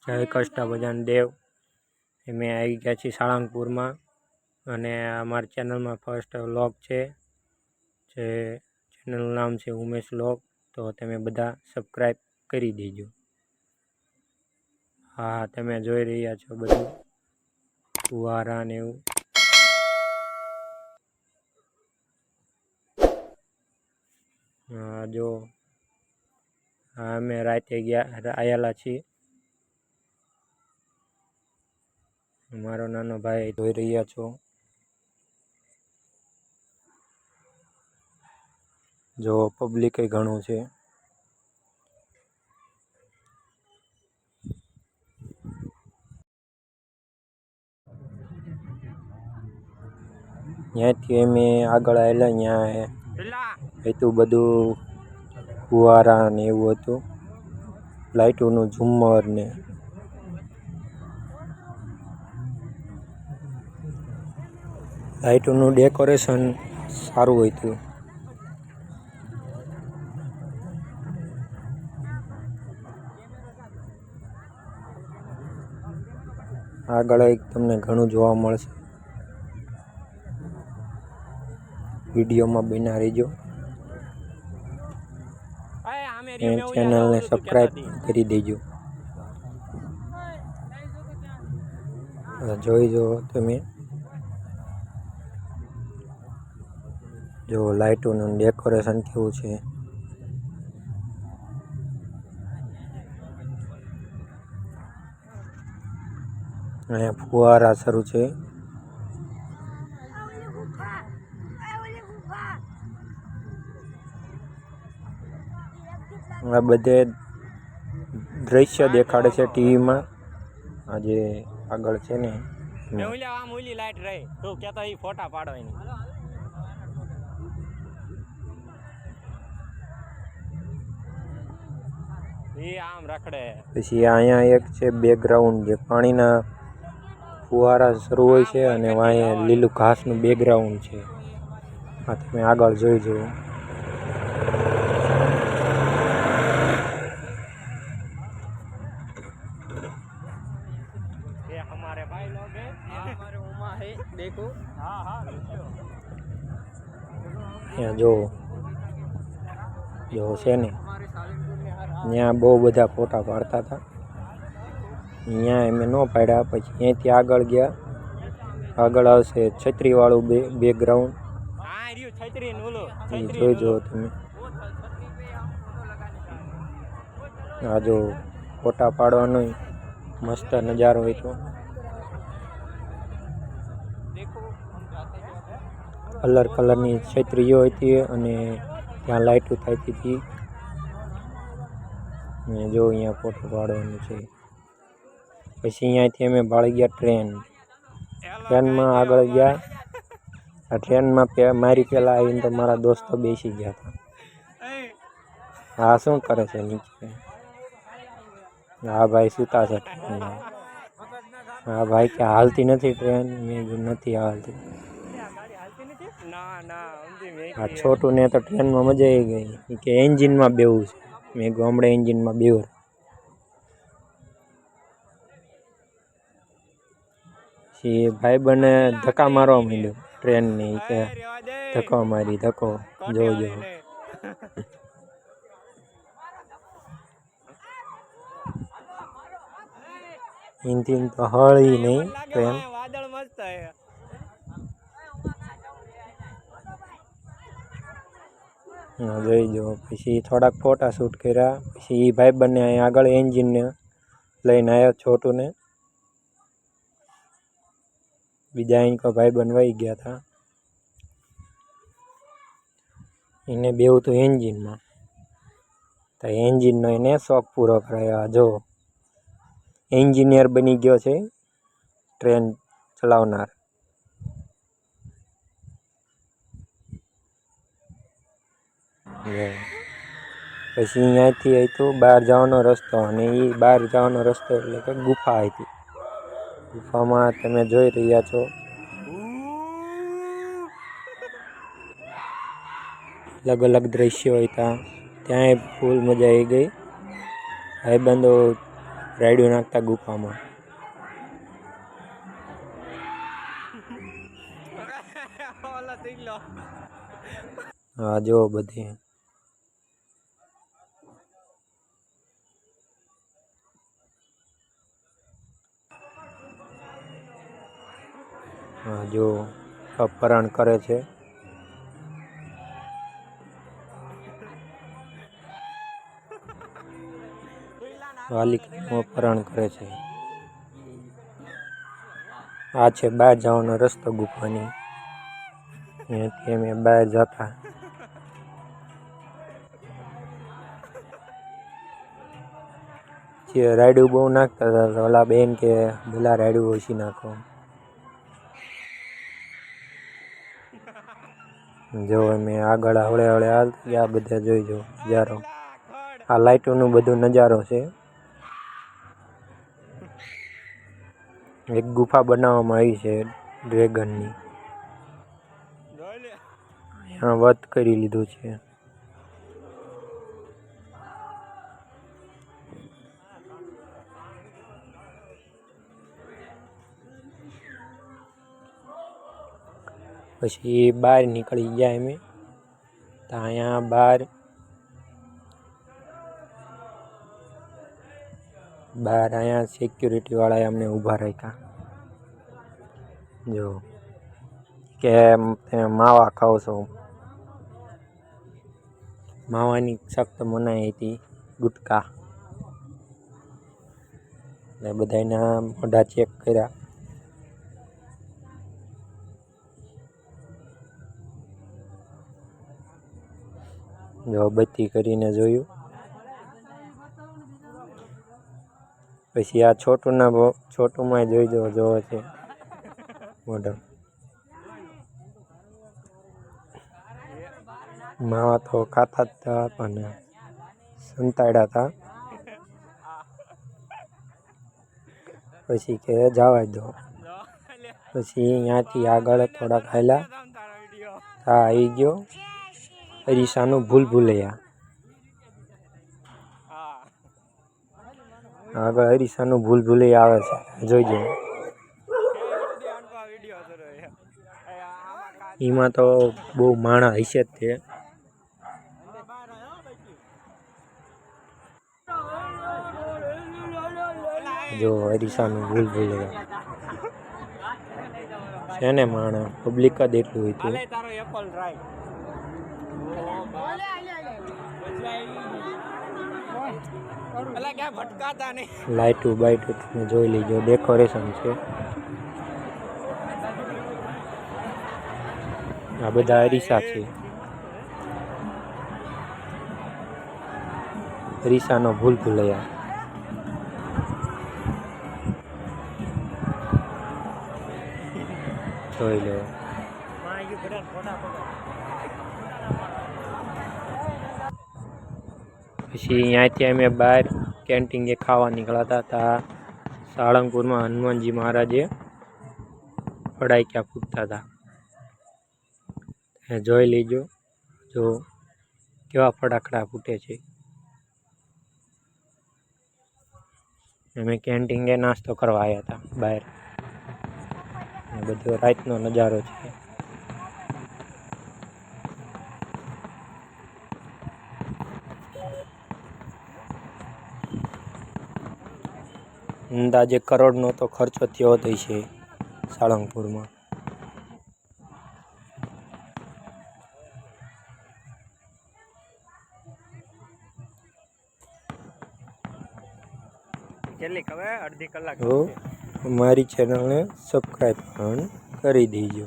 જય કષ્ટભંજન દેવ. અમે આવી ગયા છીએ સાળંગપુરમાં અને અમારી ચેનલમાં ફર્સ્ટ વ્લોગ છે. જે ચેનલનું નામ છે ઉમેશ વ્લોગ. તો તમે બધા સબસ્ક્રાઈબ કરી દેજો. હા, તમે જોઈ રહ્યા છો બધું ફુવારા ને એવું. જો અમે રાતે આવેલા છીએ. મારો નાનો ભાઈ જોઈ રહ્યા છો. જો પબ્લિક ઘણું છે. ત્યાંથી અમે આગળ આવેલા. ત્યાં હતું બધું ફુવારા ને એવું હતું, લાઇટોનું ઝુમ્મર ને લાઇટોનું ડેકોરેશન સારું હતું. આગળ તમને ઘણું જોવા મળશે. વિડીયોમાં બન્યા રહેજો. ચેનલને સબસ્ક્રાઈબ કરી દેજો. જોઈ જો તમે, જો લાઇટોનું ડેકોરેશન કેવું છે. અહીંયા ફુવારા શરૂ છે. આ બધે દ્રશ્ય દેખાડે છે ટીવીમાં. આજે આગળ છે ને લાઈટ રહી તો કેતો ઈ ફોટા પાડવાની. આમ રખડે. પછી અહીંયા એક છે બેકગ્રાઉન્ડ, જે પાણીના ફુવારા શરૂ હોય છે અને અહીંયા લીલું ઘાસનું બેકગ્રાઉન્ડ છે. આ તમે આગળ જોઈ જુઓ. हमारे भाई लोग हैं, हमारे उमा है, देखो। हाँ हाँ જો છે ને, ત્યાં બહુ બધા ફોટા પાડતા હતા. અહીંયા અમે ન પાડ્યા. પછી અહીંથી આગળ ગયા. આગળ આવશે છત્રીવાળું બેકગ્રાઉન્ડ. જોઈ જો તમે. આ જો ફોટા પાડવાનો મસ્ત નજારો હોય તો. કલર કલરની છત્રીઓ હતી અને ત્યાં લાઇટો થતી હતી. જો અહીંયા ફોટો પાડવાનું છે. પછી અહીંયાથી અમે ભાળી ગયા ટ્રેનમાં આગળ ગયા. આ ટ્રેનમાં મારી પહેલાં આવીને તો મારા દોસ્તો બેસી ગયા હતા. હા, શું કરે છે નીચે? હા ભાઈ સૂતા છે ટ્રેનમાં. હા ભાઈ કે હાલતી નથી ટ્રેન? મેં નથી હાલતી. હા, છોટું ને તો ટ્રેનમાં મજા આવી ગઈ કે એન્જિનમાં બેવું છે. મેં ગામડે એન્જિનમાં બેવું. પછી ભાઈ બને ધક્કા મારવા માંડ્યો ટ્રેનની, કે ધક્કો મારી ધક્કો જોજો. ઇન્જિન તો હળી નહીં ટ્રેન. જોઈ જો. પછી થોડાક ફોટા શૂટ કર્યા. પછી એ ભાઈ બંને અહીં આગળ એન્જિનને લઈને આવ્યા છોટુને. બીજા અહીં ભાઈ બનવાઈ ગયા હતા. એને બેવું તો એન્જિનમાં. તો એન્જિનનો એને શોખ પૂરો કરાયો. જો એન્જિનિયર બની ગયો છે, ટ્રેન ચલાવનાર. પછી અહીંયાથી હતું બહાર જવાનો રસ્તો, અને એ બહાર જવાનો રસ્તો એટલે કે ગુફા હતી. ગુફામાં તમે જોઈ રહ્યા છો અલગ અલગ દ્રશ્યો હતા. ત્યાંય ફૂલ મજા આવી ગઈ. ભાઈબંધો રાયડું નાખતા ગુફામાં. હા જો બધી હા જો અપહરણ કરે છે. વાલિકાનું અપહરણ કરે છે. આ છે બહાર જવાનો રસ્તો ગુફાની. અહીંયાથી અમે બહાર જતા. જે રાયડું બહુ નાખતા હતા તો ઓલા બેન કે પેલા રાયડું ઓછી નાખો. જો અમે આગળ હવળે હવળે હાલતા ગયા. બધા જોઈ જો નજારો. આ લાઇટોનું બધું નજારો છે. એક ગુફા બનાવવામાં આવી છે ડ્રેગનની. અહીંયા વધ કરી લીધું છે. પછી બહાર નીકળી ગયા અમે. તો અહીંયા બહાર અહીંયા સિક્યુરિટી વાળાએ અમને ઊભા રાખ્યા. જો કે માવા ખાવ છો. માવાની સખ્ત મનાઈ હતી. ગુટકા એટલે બધાના મોઢા ચેક કર્યા. જો બત્તી કરીને જોયું. પછી આ છોટુમાં જોઈ જોવો છે મોઢો. માવા તો ખાતા જ હતા પણ સંતાડ્યા હતા. પછી કે જવા દો. પછી અહીંયાથી આગળ થોડાક હાલ્યા. હા આવી ગયો અરીસાનું ભૂલભુલૈયા. આગળ અરીસાનું ભૂલભુલૈયા આવે છે, જોઈજો. એમાં તો બહુ માણા હશે જ તે. જો અરીસાનું ભૂલભુલૈયા છે ને માણા. પબ્લિક જ એટલું હતું. લાઇટું બાઇટું તમે જોઈ લીજો. ડેકોરેશન છે. આ બધા અરીસા છે. અરીસાનો ભૂલભુલૈયા. જોઈ લો. પછી અહીંયાથી અમે બહાર કેન્ટીને ખાવા નીકળ્યા હતા. સાળંગપુરમાં હનુમાનજી મહારાજે ફડાક્યા ફૂટતા હતા. જોઈ લેજો. જો કેવા ફટાકડા ફૂટે છે. અમે કેન્ટીને નાસ્તો કરવા આવ્યા હતા બહાર. બધો રાતનો નજારો છે. અંદાજે કરોડનો તો ખર્ચો થયો હતો છે સાળંગપુરમાં. કેટલી ખબર? અડધી કલાક. મારી ચેનલને સબસ્ક્રાઈબ પણ કરી દેજો.